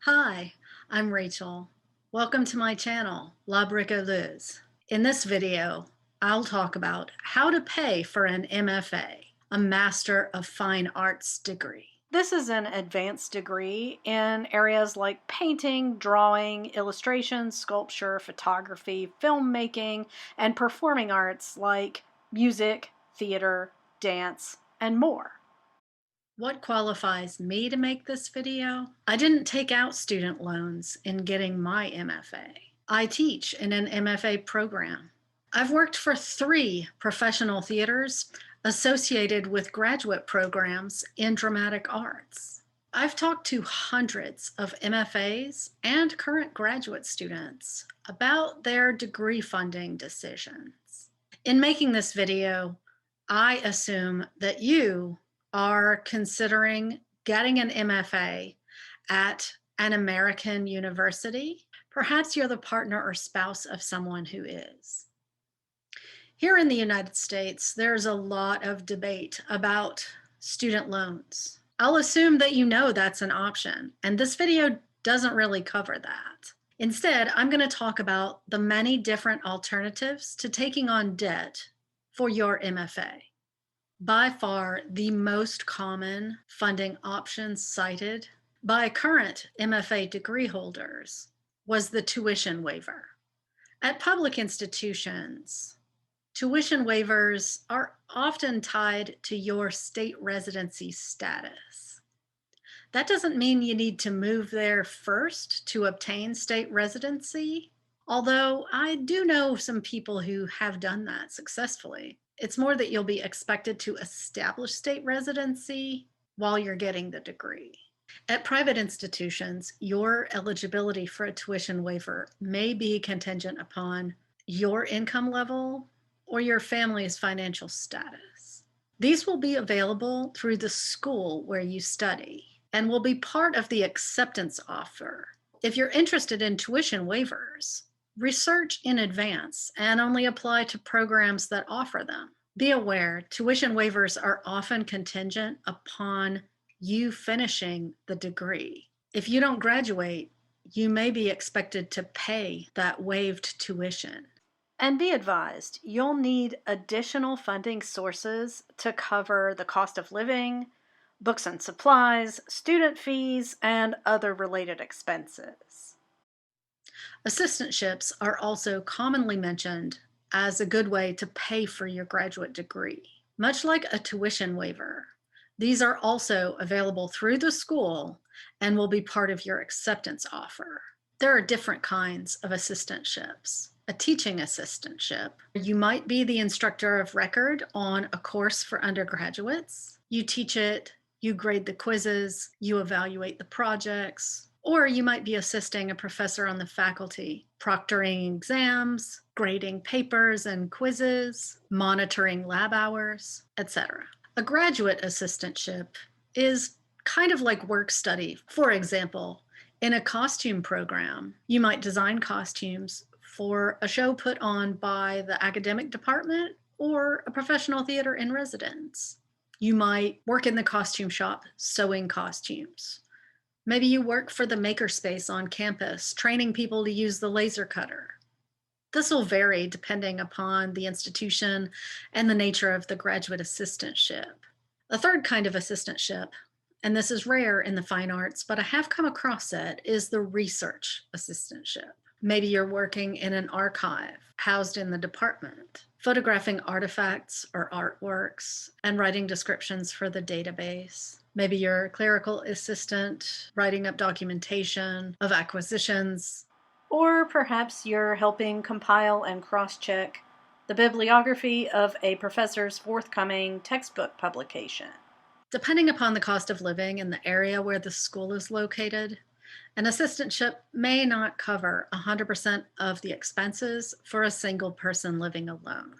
Hi, I'm Rachel. Welcome to my channel, La Bricoleuse. In this video, I'll talk about how to pay for an MFA, a Master of Fine Arts degree. This is an advanced degree in areas like painting, drawing, illustration, sculpture, photography, filmmaking, and performing arts like music, theater, dance, and more. What qualifies me to make this video? I didn't take out student loans in getting my MFA. I teach in an MFA program. I've worked for 3 professional theaters associated with graduate programs in dramatic arts. I've talked to hundreds of MFAs and current graduate students about their degree funding decisions. In making this video, I assume that you are considering getting an MFA at an American university. Perhaps you're the partner or spouse of someone who is. Here in the United States, there's a lot of debate about student loans. I'll assume that you know that's an option, and this video doesn't really cover that. Instead, I'm going to talk about the many different alternatives to taking on debt for your MFA. By far, the most common funding option cited by current MFA degree holders was the tuition waiver. At public institutions, tuition waivers are often tied to your state residency status. That doesn't mean you need to move there first to obtain state residency, although I do know some people who have done that successfully. It's more that you'll be expected to establish state residency while you're getting the degree. At private institutions, your eligibility for a tuition waiver may be contingent upon your income level or your family's financial status. These will be available through the school where you study and will be part of the acceptance offer. If you're interested in tuition waivers, research in advance and only apply to programs that offer them. Be aware, tuition waivers are often contingent upon you finishing the degree. If you don't graduate, you may be expected to pay that waived tuition. And be advised, you'll need additional funding sources to cover the cost of living, books and supplies, student fees, and other related expenses. Assistantships are also commonly mentioned as a good way to pay for your graduate degree. Much like a tuition waiver, these are also available through the school and will be part of your acceptance offer. There are different kinds of assistantships. A teaching assistantship, you might be the instructor of record on a course for undergraduates. You teach it, you grade the quizzes, you evaluate the projects, or you might be assisting a professor on the faculty, proctoring exams, grading papers and quizzes, monitoring lab hours, etc. A graduate assistantship is kind of like work study. For example, in a costume program, you might design costumes for a show put on by the academic department or a professional theater in residence. You might work in the costume shop sewing costumes. Maybe you work for the makerspace on campus, training people to use the laser cutter. This will vary depending upon the institution and the nature of the graduate assistantship. A third kind of assistantship, and this is rare in the fine arts, but I have come across it, is the research assistantship. Maybe you're working in an archive housed in the department, photographing artifacts or artworks and writing descriptions for the database. Maybe you're a clerical assistant, writing up documentation of acquisitions. Or perhaps you're helping compile and cross-check the bibliography of a professor's forthcoming textbook publication. Depending upon the cost of living and the area where the school is located, an assistantship may not cover 100% of the expenses for a single person living alone.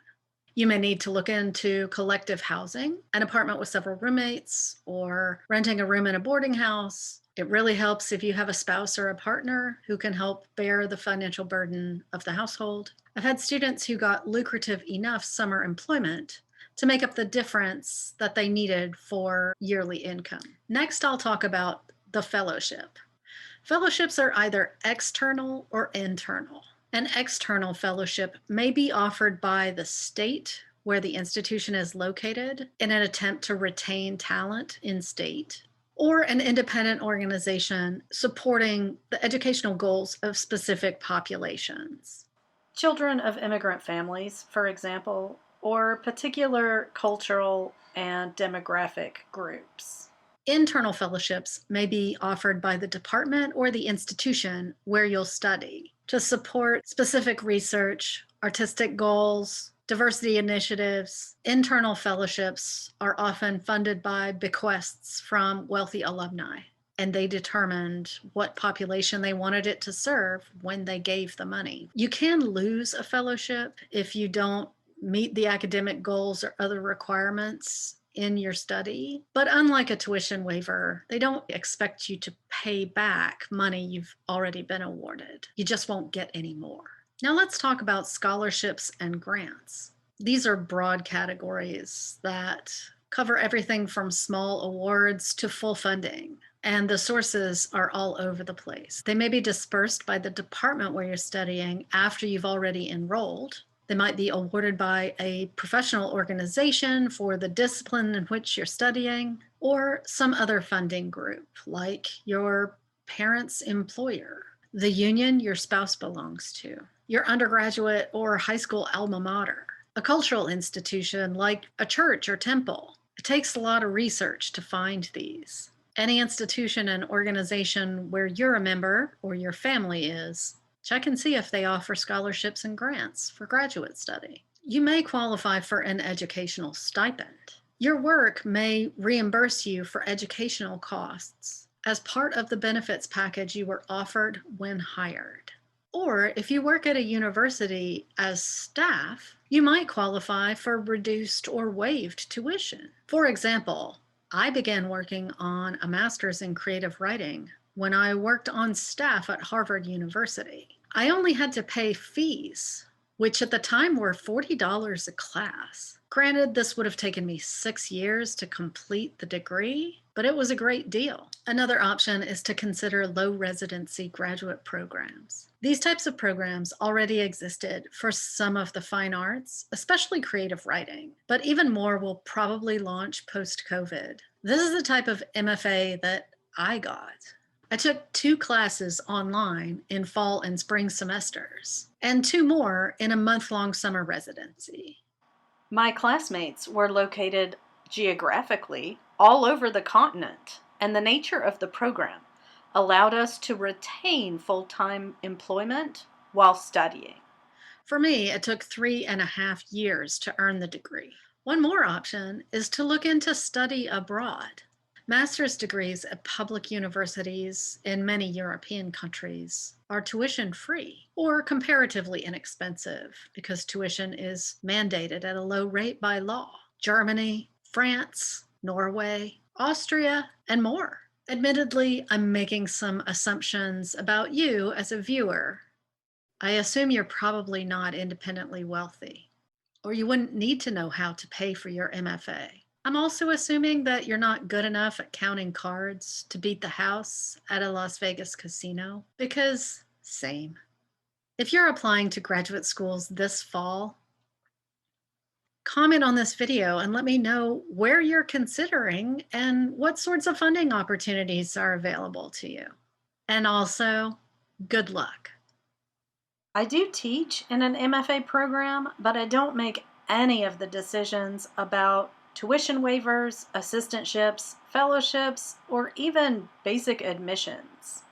You may need to look into collective housing, an apartment with several roommates, or renting a room in a boarding house. It really helps if you have a spouse or a partner who can help bear the financial burden of the household. I've had students who got lucrative enough summer employment to make up the difference that they needed for yearly income. Next, I'll talk about the fellowship. Fellowships are either external or internal. An external fellowship may be offered by the state where the institution is located in an attempt to retain talent in state, or an independent organization supporting the educational goals of specific populations. Children of immigrant families, for example, or particular cultural and demographic groups. Internal fellowships may be offered by the department or the institution where you'll study to support specific research, artistic goals, diversity initiatives. Internal fellowships are often funded by bequests from wealthy alumni, and they determined what population they wanted it to serve when they gave the money. You can lose a fellowship if you don't meet the academic goals or other requirements in your study. But unlike a tuition waiver, they don't expect you to pay back money you've already been awarded. You just won't get any more. Now let's talk about scholarships and grants. These are broad categories that cover everything from small awards to full funding. And the sources are all over the place. They may be dispersed by the department where you're studying after you've already enrolled. They might be awarded by a professional organization for the discipline in which you're studying, or some other funding group, like your parent's employer, the union your spouse belongs to, your undergraduate or high school alma mater, a cultural institution like a church or temple. It takes a lot of research to find these. Any institution and organization where you're a member or your family is, check and see if they offer scholarships and grants for graduate study. You may qualify for an educational stipend. Your work may reimburse you for educational costs as part of the benefits package you were offered when hired. Or if you work at a university as staff, you might qualify for reduced or waived tuition. For example, I began working on a master's in creative writing when I worked on staff at Harvard University. I only had to pay fees, which at the time were $40 a class. Granted, this would have taken me 6 years to complete the degree, but it was a great deal. Another option is to consider low-residency graduate programs. These types of programs already existed for some of the fine arts, especially creative writing, but even more will probably launch post-COVID. This is the type of MFA that I got. I took 2 classes online in fall and spring semesters, and 2 more in a month-long summer residency. My classmates were located geographically all over the continent, and the nature of the program allowed us to retain full-time employment while studying. For me, it took 3.5 years to earn the degree. One more option is to look into study abroad. Master's degrees at public universities in many European countries are tuition-free or comparatively inexpensive because tuition is mandated at a low rate by law. Germany, France, Norway, Austria, and more. Admittedly, I'm making some assumptions about you as a viewer. I assume you're probably not independently wealthy, or you wouldn't need to know how to pay for your MFA. I'm also assuming that you're not good enough at counting cards to beat the house at a Las Vegas casino, because same. If you're applying to graduate schools this fall, comment on this video and let me know where you're considering and what sorts of funding opportunities are available to you. And also, good luck. I do teach in an MFA program, but I don't make any of the decisions about tuition waivers, assistantships, fellowships, or even basic admissions.